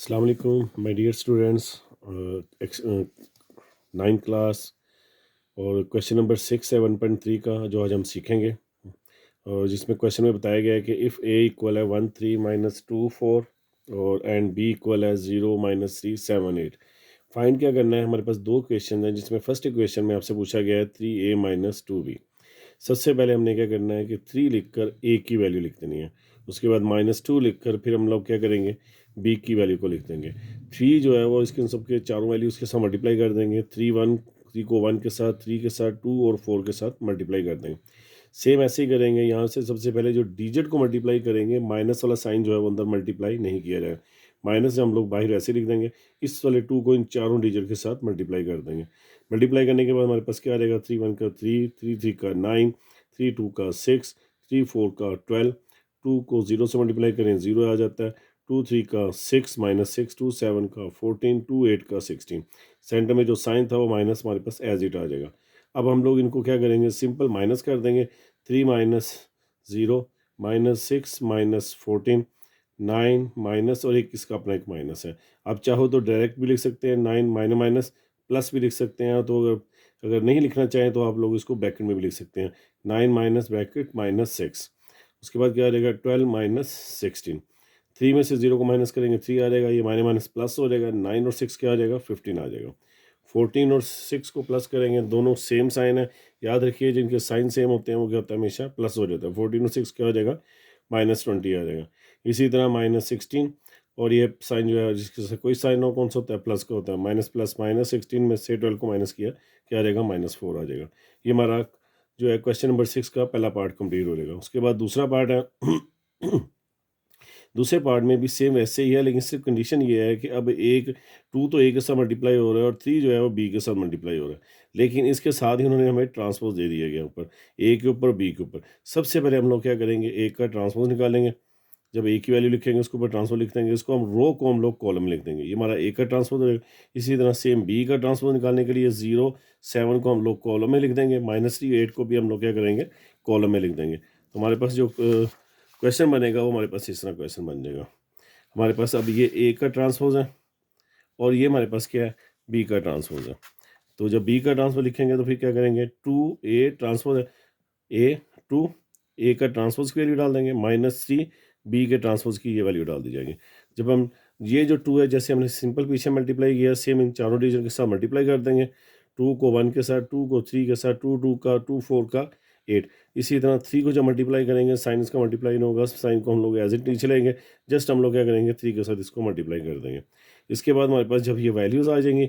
अस्सलाम वालेकुम my dear students. 9th class और क्वेश्चन नंबर 6 है 1.3 का जो आज हम सीखेंगे। और जिसमें क्वेश्चन में बताया गया है कि इफ़ ए इक्वल है 1 3 माइनस 2 4 और एंड बी इक्वल है 0 माइनस 3 7 8। फाइंड क्या करना है। हमारे पास दो क्वेश्चन हैं जिसमें फर्स्ट इक्वेशन में आपसे पूछा गया है 3a माइनस 2b। सबसे पहले हमने क्या करना है कि 3 लिखकर a की वैल्यू लिख देनी है। उसके बाद -2 लिखकर फिर हम लोग क्या करेंगे, b की वैल्यू को लिख देंगे। 3 जो है वो इसके सबके चारों वैल्यूज़ के साथ मल्टीप्लाई कर देंगे। 3 को 1 के साथ, 3 के साथ 2 और 4 के साथ मल्टीप्लाई कर देंगे। सेम ऐसे ही करेंगे। यहाँ से सबसे पहले जो डिजिट को मल्टीप्लाई करेंगे, माइनस वाला साइन जो है वो अंदर मल्टीप्लाई नहीं किया जाएगा। माइनस से हम लोग बाहर ऐसे लिख देंगे। इस वाले 2 को इन चारों डिजिट के साथ मल्टीप्लाई कर देंगे। मल्टीप्लाई करने के बाद हमारे पास क्या आ जाएगा, 3 1 का 3, 3 3 का 9, 3 2 का 6, 3 4 का 12। 2 को 0 से मल्टीप्लाई करें 0 आ जाता है। 2 3 का 6 -6, 2 7 का 14, 2 8 का 16। सेंटर में जो साइन था वो माइनस हमारे पास एज इट आ जाएगा। अब हम लोग इनको क्या करेंगे, सिंपल माइनस कर देंगे। 3 माइनस 0 -6 -14, 9 माइनस और एक इसका अपना एक माइनस है। आप चाहो तो डायरेक्ट भी लिख सकते हैं, 9 माइनस माइनस प्लस भी लिख सकते हैं। तो अगर अगर नहीं लिखना चाहें तो आप लोग इसको ब्रैकेट में भी लिख सकते हैं, 9 माइनस ब्रैकेट -6। उसके बाद क्या आ जाएगा, 12 माइनस 16। 3 में से 0 को माइनस करेंगे 3 आ जाएगा, ये माइनस माइनस प्लस हो जाएगा। 9 और 6 क्या आ जाएगा, 15 आ जाएगा। 14 और 6 को प्लस करेंगे, दोनों सेम साइन है। याद रखिए जिनके साइन सेम होते हैं वो क्या होता है, हमेशा प्लस हो जाता है। 14 और 6 क्या हो जाएगा, -20 आ जाएगा। इसी तरह -16 और ये साइन जो है जिसके साथ कोई साइन हो, कौन सा होता है, प्लस का होता है। माइनस प्लस -16 में से 12 को माइनस किया, क्या आ जाएगा, -4 आ जाएगा। ये हमारा जो है क्वेश्चन नंबर 6 का पहला पार्ट कंप्लीट हो जाएगा। उसके बाद दूसरा पार्ट है दूसरे पार्ट में भी सेम वैसे ही है, लेकिन सिर्फ कंडीशन ये है कि अब एक 2 तो ए के साथ मल्टीप्लाई हो रहा है और 3 जो है वो बी के साथ मल्टीप्लाई हो रहा है। लेकिन इसके साथ ही उन्होंने हमें ट्रांसपोज दे दिया गया ऊपर, ए के ऊपर बी के ऊपर। सबसे पहले हम लोग क्या करेंगे, ए का ट्रांसपोज निकालेंगे। जब ए की वैल्यू लिखेंगे उसके ऊपर ट्रांसपोज लिख देंगे, इसको हम रो को हम लोग कॉलम में लिख देंगे। ये हमारा ए का ट्रांसपोज होगा। इसी तरह सेम बी का ट्रांसपोज निकालने के लिए 0 7 को हम लोग कॉलम में लिख देंगे, -3 8 को भी हम लोग क्या करेंगे, कॉलम में लिख देंगे। तो हमारे पास जो क्वेश्चन बनेगा वो हमारे पास इस तरह क्वेश्चन बन जाएगा। हमारे पास अब ये ए का ट्रांसपोज है और ये हमारे पास क्या है, बी का ट्रांसपोज है। तो जब बी का ट्रांसपोज लिखेंगे तो फिर क्या करेंगे, 2a ट्रांसपोज है, ए 2 ए का ट्रांसपोज की वैल्यू डाल देंगे, -3 बी के ट्रांसपोज की ये वैल्यू डाल दी जाएगी। जब हम ये जो 2 है, जैसे हमने सिंपल पीछे मल्टीप्लाई किया, सेम इन चारों डिजिट के साथ मल्टीप्लाई कर देंगे। 2 को 1 के साथ, 2 को 3 के साथ, 2 2 का 2 4 का 8। इसी तरह 3 को जब मल्टीप्लाई करेंगे, साइन इसका मल्टीप्लाई नहीं होगा, साइन को हम लोग एज इट नीचे लेंगे। जस्ट हम लोग क्या करेंगे, 3 के साथ इसको मल्टीप्लाई कर देंगे। इसके बाद हमारे पास जब ये वैल्यूज़ आ जाएंगी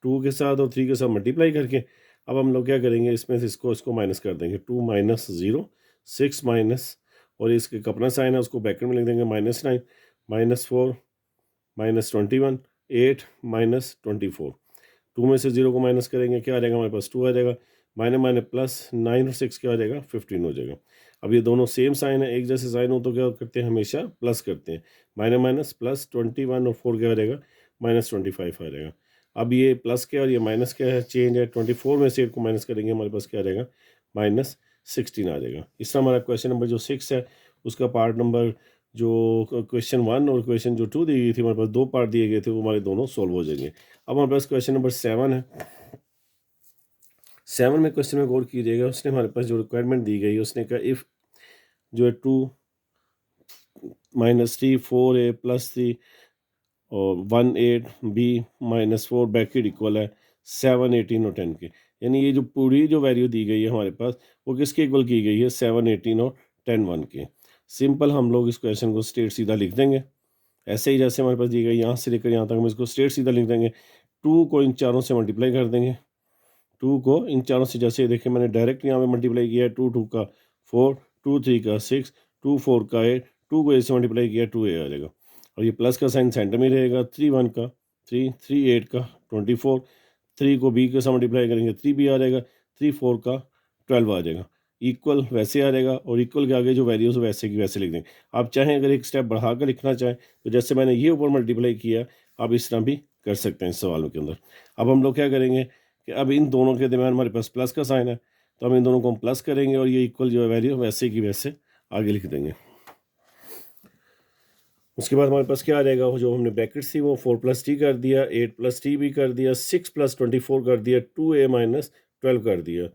2 के साथ और 3 के साथ मल्टीप्लाई करके, अब हम लोग क्या करेंगे, इसमें से इसको इसको माइनस कर देंगे। 2 माइनस 0 6 माइनस और इसके एक अपना साइन है उसको ब्रैकेट में लिख देंगे, -9 -4 -21 8 -24। 2 में से 0 को माइनस करेंगे, क्या आ जाएगा, हमारे पास 2 आ जाएगा। माइनस माइनस प्लस 9 और 6 क्या हो जाएगा, 15 हो जाएगा। अब ये दोनों सेम साइन है, एक जैसे साइन हो तो क्या करते हैं, हमेशा प्लस करते हैं। माइनस माइनस प्लस 21 और 4 क्या हो जाएगा, -25 आ जाएगा। अब ये प्लस क्या और ये माइनस क्या है, चेंज है। 24 में से 8 को माइनस करेंगे, हमारे पास क्या आ जाएगा, -16 आ जाएगा। इस तरह हमारा क्वेश्चन नंबर जो 6 है उसका पार्ट नंबर जो क्वेश्चन 1 और क्वेश्चन जो 2 दी गई थी, हमारे पास दो पार्ट दिए गए थे, वो हमारे दोनों सोल्व हो जाएंगे। अब हमारे पास क्वेश्चन नंबर 7 है। 7 में क्वेश्चन में गौर कीजिएगा, उसने हमारे पास जो रिक्वायरमेंट दी गई है, उसने कहा इफ़ जो है 2 -3 4a + 3 और 1 8 b -4 ब्रैकेट इक्वल है 7 18 और 10 के। यानी ये जो पूरी जो वैल्यू दी गई है हमारे पास, वो किसके इक्वल की गई है, 7 18 और 10 1 के। सिंपल हम लोग इस क्वेश्चन को स्ट्रेट सीधा लिख देंगे, ऐसे ही जैसे हमारे पास दी गई, यहाँ से लेकर यहाँ तक हम इसको स्ट्रेट सीधा लिख देंगे। 2 को इन चारों से मल्टीप्लाई कर देंगे। 2 को इन चारों से, जैसे देखिए मैंने डायरेक्ट यहाँ पे मल्टीप्लाई किया है, 2 2 का 4, 2 3 का 6, 2 4 का 8, 2 को ऐसे मल्टीप्लाई किया 2a आ जाएगा। और ये प्लस का साइन सेंटर में रहेगा। 3 1 का 3, 3 8 का 24, 3 को b के साथ मल्टीप्लाई करेंगे 3b आ जाएगा, 3 4 का 12 आ जाएगा। इक्वल वैसे आ जाएगा और इक्वल के आगे जो वैल्यूज़ वैसे की वैसे लिख देंगे। आप चाहें अगर एक स्टेप बढ़ा कर लिखना चाहें तो जैसे मैंने ये ऊपर मल्टीप्लाई किया, आप इस तरह भी कर सकते हैं इस सवालों के अंदर। अब हम लोग क्या करेंगे कि अब इन दोनों के दरमियान हमारे पास प्लस का साइन है, तो हम इन दोनों को हम प्लस करेंगे और ये इक्वल जो है वैल्यू वैसे की वैसे आगे लिख देंगे। उसके बाद हमारे पास क्या आ जाएगा, वो जो हमने ब्रैकेट्स थी वो 4+t कर दिया, 8+t भी कर दिया, 6+24 कर दिया, 2a-12 कर दिया,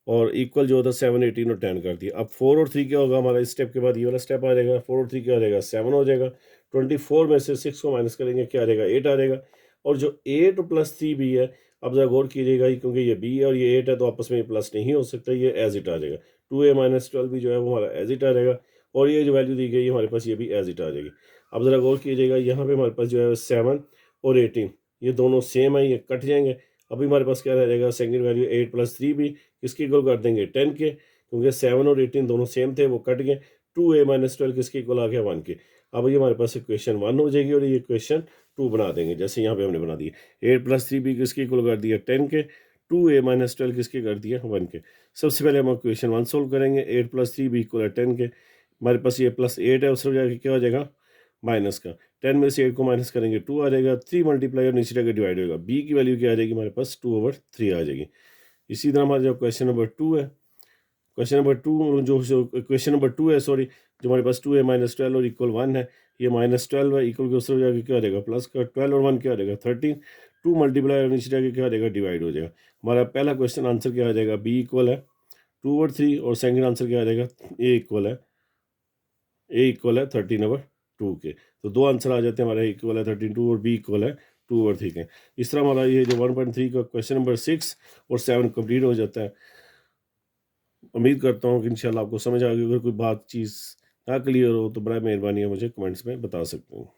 और इक्वल जो होता है 7, 18 और 10 कर दिया। अब 4 और 3 क्या होगा हमारा, इस स्टेप के बाद ये वाला स्टेप आ जाएगा। 4 और 3 क्या आ जाएगा, 7 हो जाएगा। 24 में से 6 को माइनस करेंगे, क्या आ जाएगा, 8 आ जाएगा। और जो 8+3 भी है, अब जरा गौर कीजिएगा, क्योंकि ये बी है और ये 8 है, तो आपस में ये प्लस नहीं हो सकता, ये एज इट आ जाएगा। 2a-12 भी जो है वो हमारा एज इट आ जाएगा, और ये जो वैल्यू दी गई है हमारे पास, ये भी एज इट आ जाएगी। अब ज़रा गौर कीजिएगा, यहाँ पे हमारे पास जो है 7 और 18 ये दोनों सेम है, ये कट जाएंगे। अभी हमारे पास क्या रह जाएगा, सेकंड वैल्यू 8+3 भी किसके इक्वल कर देंगे, 10 के, क्योंकि 7 और 18 दोनों सेम थे, वो कट गए। 2a-12 किसके इक्वल आ गया, 1 के। अब ये हमारे पास इक्वेशन 1 हो जाएगी, और ये इक्वेशन 2 बना देंगे, जैसे यहाँ पे हमने बना दी। 8+3 भी किसके इक्वल कर दिया, 10 के। 2a-12 किसके कर दिया, 1 के। सबसे पहले हम इक्वेशन 1 सोल्व करेंगे। 8+3 भी इक्वल है 10 के। हमारे पास ये +8 है, उससे जाके क्या हो जाएगा, माइनस का। 10 में से 8 को माइनस करेंगे, 2 आ जाएगा। 3 मल्टीप्लाई और नीचे जाकर डिवाइड होगा, बी की वैल्यू क्या आ जाएगी हमारे पास, 2/3 आ जाएगी। इसी तरह हमारा जो क्वेश्चन नंबर 2 है, क्वेश्चन नंबर 2 जो क्वेश्चन नंबर 2 है, सॉरी, जो हमारे पास 2a-12 और इक्वल 1 है, ये -12 है, इक्वल के उससे हो जाएगा, क्या हो जाएगा, प्लस का। 12 और 1 क्या हो जाएगा, 13। 2 मल्टीप्लाई और नीचे जाके क्या हो जाएगा, डिवाइड हो जाएगा। हमारा पहला क्वेश्चन आंसर क्या आ जाएगा, बी इक्वल है 2/3, और सेकंड आंसर क्या आ जाएगा, ए इक्वल है 13/2 के। तो दो आंसर आ जाते हैं हमारे, इक्वल है 13/2 और बी इक्वल है 2/3 के। इस तरह हमारा ये जो 1.3 का क्वेश्चन नंबर 6 और 7 कंप्लीट हो जाता है। उम्मीद करता हूँ कि इंशाल्लाह आपको समझ आ गई। अगर कोई बात चीज़ ना क्लियर हो तो बड़ा मेहरबानी है, मुझे कमेंट्स में बता सकते हैं।